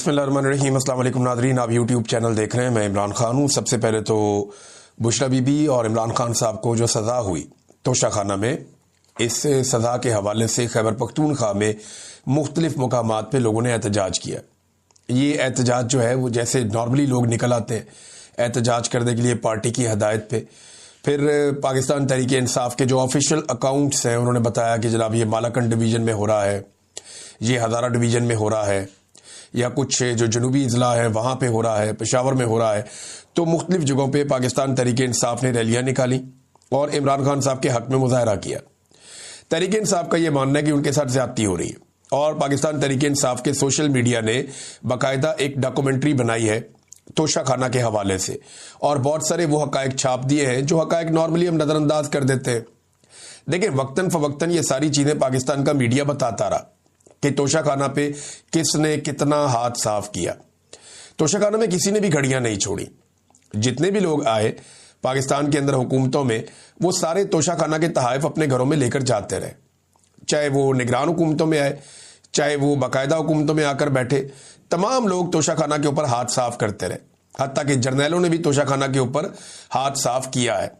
बिस्मिल्लाहिर्रहमानिर्रहीम। अस्सलाम वालेकुम नाज़रीन, आप यूट्यूब चैनल देख रहे हैं। मैं इमरान खान हूँ। सबसे पहले तो बुशरा बीबी और इमरान खान साहब को जो सज़ा हुई तोशाखाना में, इस सज़ा के हवाले से खैबर पख्तूनख्वा में मुख्तलिफ मकामात पे लोगों ने एहतजाज किया। ये एहतजाज जो है वो जैसे नॉर्मली लोग निकल आते हैं एहतजाज करने के लिए पार्टी की हदायत पे, फिर पाकिस्तान तहरीक इंसाफ के जो ऑफिशियल अकाउंट्स हैं उन्होंने बताया कि जनाब ये मालाकंड डिवीज़न में हो रहा है, ये हज़ारा डिवीज़न में हो रहा है, या कुछ जो जनूबी अजला है वहाँ पे हो रहा है, पेशावर में हो रहा है। तो मुख्तलिफ जगहों पे पाकिस्तान तहरीक इंसाफ ने रैलियाँ निकाली और इमरान खान साहब के हक़ में मुजाहरा किया। तहरीक इंसाफ का ये मानना है कि उनके साथ ज़्यादती हो रही है और पाकिस्तान तहरीक इंसाफ के सोशल मीडिया ने बाकायदा एक डॉक्यूमेंट्री बनाई है तोशाखाना के हवाले से, और बहुत सारे वो हक़ाइक़ छाप दिए हैं जो हक़ाइक़ नॉर्मली हम नज़रअंदाज कर देते हैं। देखिए, वक्तन फ़वक्तन ये सारी चीज़ें पाकिस्तान का मीडिया बताता रहा कि तोशाखाना पे किसने कितना हाथ साफ किया। तोशाखाना में किसी ने भी घड़ियां नहीं छोड़ी। जितने भी लोग आए पाकिस्तान के अंदर हुकूमतों में, वो सारे तोशाखाना के तहाइफ अपने घरों में लेकर जाते रहे, चाहे वो निगरान हुकूमतों में आए, चाहे वो बाकायदा हुकूमतों में आकर बैठे। तमाम लोग तोशाखाना के ऊपर हाथ साफ करते रहे, हत्ता कि जर्नैलों ने भी तोशाखाना के ऊपर हाथ साफ किया है।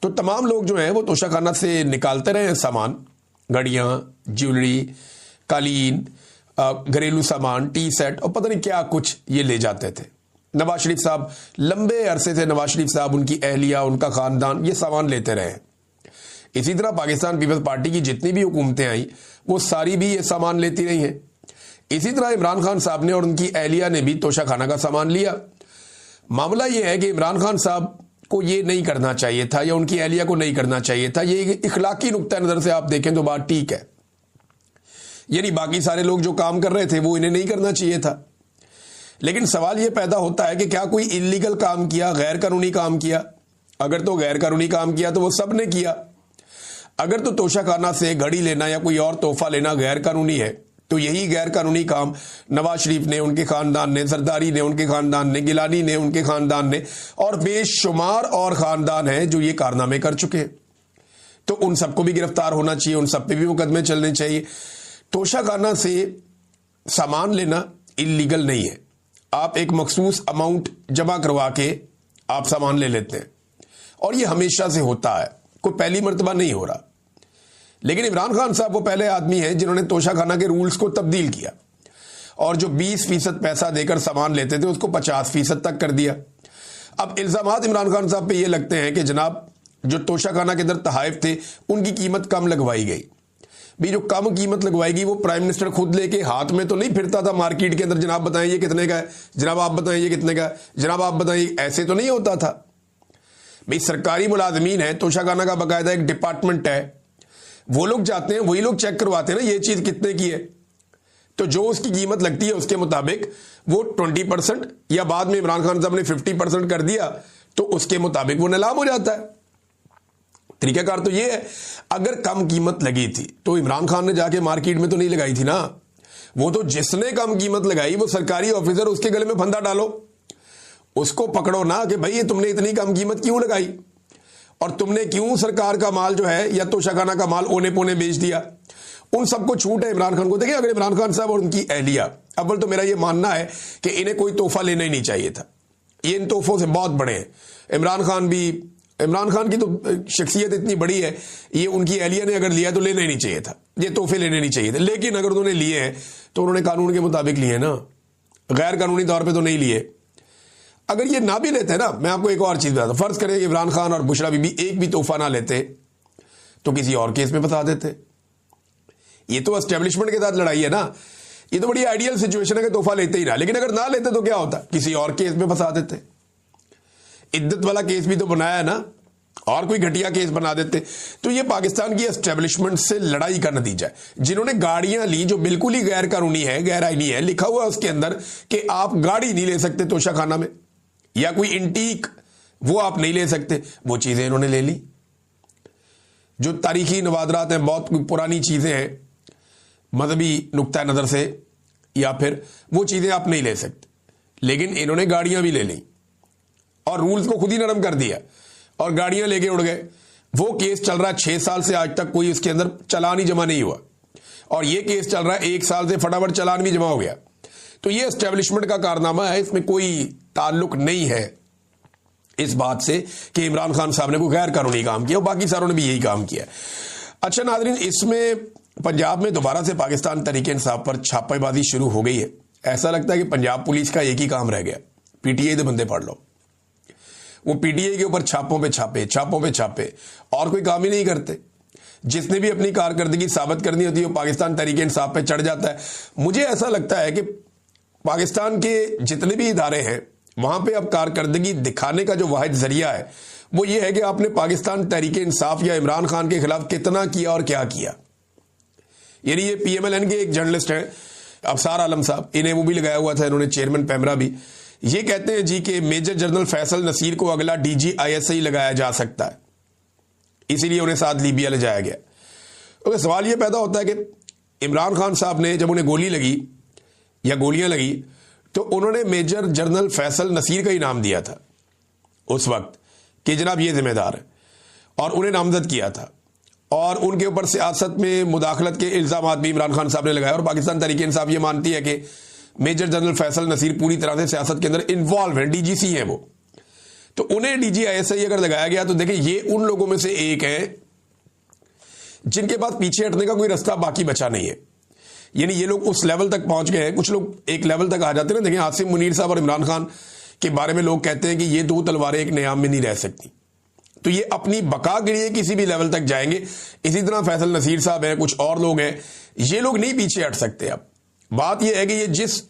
तो तमाम लोग जो हैं वो तोशाखाना से निकालते रहे सामान, घड़ियां, ज्वेलरी, कालीन, घरेलू सामान, टी सेट और पता नहीं क्या कुछ ये ले जाते थे। नवाज शरीफ साहब लंबे अरसे से, नवाज शरीफ साहब, उनकी अहलिया, उनका खानदान ये सामान लेते रहे। इसी तरह पाकिस्तान पीपल्स पार्टी की जितनी भी हुकूमतें आई वो सारी भी ये सामान लेती रही हैं। इसी तरह इमरान खान साहब ने और उनकी अहलिया ने भी तोशाखाना का सामान लिया। मामला ये है कि इमरान खान साहब को ये नहीं करना चाहिए था या उनकी अहलिया को नहीं करना चाहिए था। ये इखलाकी नुक्ता नजर से आप देखें तो बात ठीक है, यानी बाकी सारे लोग जो काम कर रहे थे वो इन्हें नहीं करना चाहिए था। लेकिन सवाल ये पैदा होता है कि क्या कोई इल्लीगल काम किया, गैर कानूनी काम किया? अगर तो गैर कानूनी काम किया तो वो सब ने किया। अगर तो तोशाखाना से घड़ी लेना या कोई और तोहफा लेना गैर कानूनी है, तो यही गैर कानूनी काम नवाज शरीफ ने, उनके खानदान ने, जरदारी ने, उनके खानदान ने, गिलानी ने, उनके खानदान ने, और बेशुमार और खानदान हैं जो ये कारनामे कर चुके हैं। तो उन सबको भी गिरफ्तार होना चाहिए, उन सब पे भी मुकदमे चलने चाहिए। तोशाखाना से सामान लेना इल्लीगल नहीं है। आप एक मखसूस अमाउंट जमा करवा के आप सामान ले लेते हैं और ये हमेशा से होता है, कोई पहली मर्तबा नहीं हो रहा। लेकिन इमरान खान साहब वो पहले आदमी हैं जिन्होंने तोशाखाना के रूल्स को तब्दील किया और जो 20% पैसा देकर सामान लेते थे उसको 50% तक कर दिया। अब इल्जामात इमरान खान साहब पे ये लगते हैं कि जनाब जो तोशाखाना के अंदर तहाइफ थे उनकी कीमत कम लगवाई गई। भी जो कम कीमत लगवाएगी वो प्राइम मिनिस्टर खुद लेके हाथ में तो नहीं फिरता था मार्केट के अंदर, जनाब बताएं ये कितने का है, जनाब आप बताएं ये कितने का है, जनाब आप बताएं, ऐसे तो नहीं होता था। भाई सरकारी मुलाजमीन है, तोशाखाना का बाकायदा एक डिपार्टमेंट है, वो लोग जाते हैं, वही लोग चेक करवाते हैं ना ये चीज कितने की है। तो जो उसकी कीमत लगती है उसके मुताबिक वो 20% या बाद में इमरान खान साहब ने 50% कर दिया तो उसके मुताबिक वो नीलाम हो जाता है। तरीकाकार तो ये है, अगर कम कीमत लगी थी तो इमरान खान ने जाके मार्केट में तो नहीं लगाई थी ना, वो तो जिसने कम कीमत लगाई वो सरकारी ऑफिसर, उसके गले में फंदा डालो, उसको पकड़ो ना कि भाई ये तुमने इतनी कम कीमत क्यों लगाई और तुमने क्यों सरकार का माल जो है या तोशाखाना का माल ओने पोने बेच दिया। उन सबको छूट है इमरान खान को। देखिए, अगर इमरान खान साहब और उनकी अहलिया, अव्वल तो मेरा ये मानना है कि इन्हें कोई तोहफा लेना ही नहीं चाहिए था, ये इन तोहफों से बहुत बड़े हैं। इमरान खान की तो शख्सियत इतनी बड़ी है, ये उनकी अहलिया ने अगर लिया तो लेना ही नहीं चाहिए था, ये तोहफे लेने नहीं चाहिए थे। लेकिन अगर उन्होंने लिए हैं तो उन्होंने कानून के मुताबिक लिए ना, गैर कानूनी तौर पे तो नहीं लिए। अगर ये ना भी लेते ना, मैं आपको एक और चीज बताता हूं, फर्ज करें कि इमरान खान और बुशरा बीबी एक भी तोहफा ना लेते तो किसी और केस में फंसा देते। ये तो एस्टेब्लिशमेंट के साथ लड़ाई है ना, ये तो बड़ी आइडियल सिचुएशन है कि तोहफा लेते ही ना। लेकिन अगर ना लेते तो क्या होता, किसी और केस में फंसा देते। इद्दत वाला केस भी तो बनाया है ना, और कोई घटिया केस बना देते। तो ये पाकिस्तान की एस्टेब्लिशमेंट से लड़ाई का नतीजा है। जिन्होंने गाड़ियां ली जो बिल्कुल ही गैर कानूनी है, गैर आईनी है, लिखा हुआ है उसके अंदर कि आप गाड़ी नहीं ले सकते तोशाखाना में, या कोई इंटीक वो आप नहीं ले सकते, वो चीजें इन्होंने ले ली। जो तारीखी नवादरात हैं, बहुत पुरानी चीजें हैं मजहबी नुक्ता नजर से, या फिर वो चीजें आप नहीं ले सकते, लेकिन इन्होंने गाड़ियां भी ले ली और रूल्स को खुद ही नरम कर दिया और गाड़ियां लेके उड़ गए। वो केस चल रहा है 6 साल से, आज तक कोई उसके अंदर चालान ही जमा नहीं हुआ, और ये केस चल रहा है 1 साल से फटाफट चालान भी जमा हो गया। तो ये एस्टेब्लिशमेंट का कारनामा है, इसमें कोई ताल्लुक नहीं है इस बात से कि इमरान खान साहब ने कोई गैर कानूनी काम किया, और बाकी सारों ने भी यही काम किया। अच्छा नाज़रीन, इसमें पंजाब में दोबारा से पाकिस्तान तहरीक इंसाफ पर छापेबाजी शुरू हो गई है। ऐसा लगता है कि पंजाब पुलिस का एक ही काम रह गया, पीटीआई के बंदे पढ़ लो। वो पीटीआई के ऊपर छापों पे छापे, और कोई काम ही नहीं करते। जिसने भी अपनी कारकर्दगी साबित करनी होती है वो पाकिस्तान तहरीक इंसाफ पे चढ़ जाता है। मुझे ऐसा लगता है कि पाकिस्तान के जितने भी इदारे हैं वहां पे अब कारकर्दगी दिखाने का जो वाहिद जरिया है वो ये है कि आपने पाकिस्तान तहरीक इंसाफ या इमरान खान के खिलाफ कितना किया और क्या किया। यानी ये पीएमएलएन के एक जर्नलिस्ट हैं अफसार आलम साहब, इन्हें वो भी लगाया हुआ था इन्होंने, चेयरमैन पैमरा भी। ये कहते हैं जी कि मेजर जनरल फैसल नसीर को अगला डीजी आईएसआई लगाया जा सकता है, इसीलिए उन्हें साथ लीबिया ले जाया गया। तो सवाल यह पैदा होता है कि इमरान खान साहब ने जब उन्हें गोली लगी या गोलियां लगी तो उन्होंने मेजर जनरल फैसल नसीर का ही नाम दिया था उस वक्त कि जनाब ये जिम्मेदार है, और उन्हें नामजद किया था, और उनके ऊपर सियासत में मुदाखलत के इल्जाम भी इमरान खान साहब ने लगाए। और पाकिस्तान तहरीक इंसाफ ये मानती है कि मेजर जनरल फैसल नसीर पूरी तरह से सियासत के अंदर इन्वॉल्व है, डीजीसी है वो। तो उन्हें डीजी आईएसआई अगर लगाया गया तो देखिए ये उन लोगों में से एक है जिनके पास पीछे हटने का कोई रास्ता बाकी बचा नहीं है। यानी ये लोग उस लेवल तक पहुंच गए हैं। कुछ लोग एक लेवल तक आ जाते हैं ना, देखिए आसिम मुनीर साहब और इमरान खान के बारे में लोग कहते हैं कि ये दो तलवारें एक नियाम में नहीं रह सकती, तो ये अपनी बका के लिए किसी भी लेवल तक जाएंगे। इसी तरह फैसल नसीर साहब हैं, कुछ और लोग हैं, ये लोग नहीं पीछे हट सकते। अब बात यह है कि ये जिस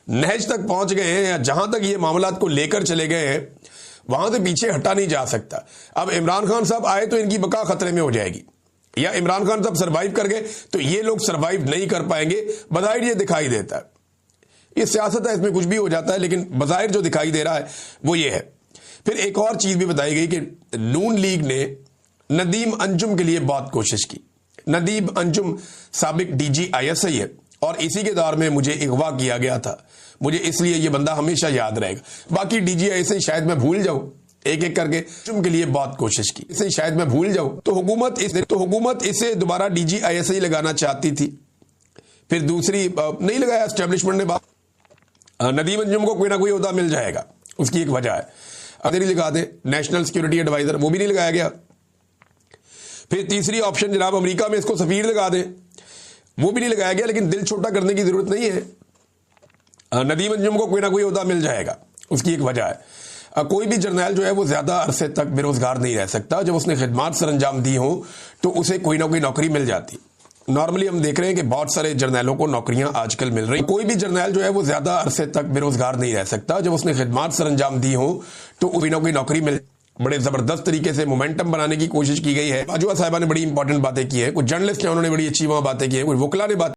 नहज तक पहुंच गए हैं या जहां तक ये मामलात को लेकर चले गए हैं वहां से पीछे हटा नहीं जा सकता। अब इमरान खान साहब आए तो इनकी बका खतरे में हो जाएगी, या इमरान खान साहब सरवाइव कर गए तो ये लोग सरवाइव नहीं कर पाएंगे। बज़ाहिर ये दिखाई देता है, ये सियासत है, इसमें कुछ भी हो जाता है, लेकिन बज़ाहिर जो दिखाई दे रहा है वो ये है। फिर एक और चीज भी बताई गई कि नून लीग ने नदीम अंजुम के लिए बहुत कोशिश की। नदीम अंजुम साबिक डीजी आईएसआई है, और इसी के दौर में मुझे अगवा किया गया था, मुझे इसलिए ये बंदा हमेशा याद रहेगा। बाकी डीजी आईएसआई शायद मैं भूल जाऊं, एक एक करके अंजुम के लिए बहुत कोशिश की, इसे शायद मैं भूल जाऊं। तो हुकूमत इसे दोबारा डीजी आईएसआई लगाना चाहती थी, फिर दूसरी नहीं लगाया एस्टेब्लिशमेंट ने बात। नदीम अंजुम को कोई ना कोई ओहदा मिल जाएगा, उसकी एक वजह है। अगर ही लगा दे नेशनल सिक्योरिटी एडवाइजर, वो भी नहीं लगाया गया। फिर तीसरी ऑप्शन जनाब अमेरिका में इसको सफीर लगा दे, वो भी नहीं लगाया गया। लेकिन दिल छोटा करने की जरूरत नहीं है, नदीम अंजुम को कोई ना कोई ओहदा मिल जाएगा, उसकी एक वजह है। कोई भी जर्नैल जो है वो ज्यादा अरसे तक बेरोजगार नहीं रह सकता। जब उसने खिदमात सर अंजाम दी हो तो उसे कोई ना कोई नौकरी मिल जाती। नॉर्मली हम देख रहे हैं कि बहुत सारे जर्नैलों को नौकरियां आजकल मिल रही। कोई भी जर्नैल जो है वो ज्यादा अरसे तक बेरोजगार नहीं रह सकता। जब उसने खिदमात सर अंजाम दी हो तो कोई ना कोई नौकरी मिल। बड़े जबरदस्त तरीके से मोमेंटम बनाने की कोशिश की गई है। बाजुआ साहिबा ने बड़ी इंपॉर्टेंट बातें की है, कुछ जर्नलिस्ट हैं उन्होंने बड़ी अच्छी वहां बातें की है, कुछ वकला ने बात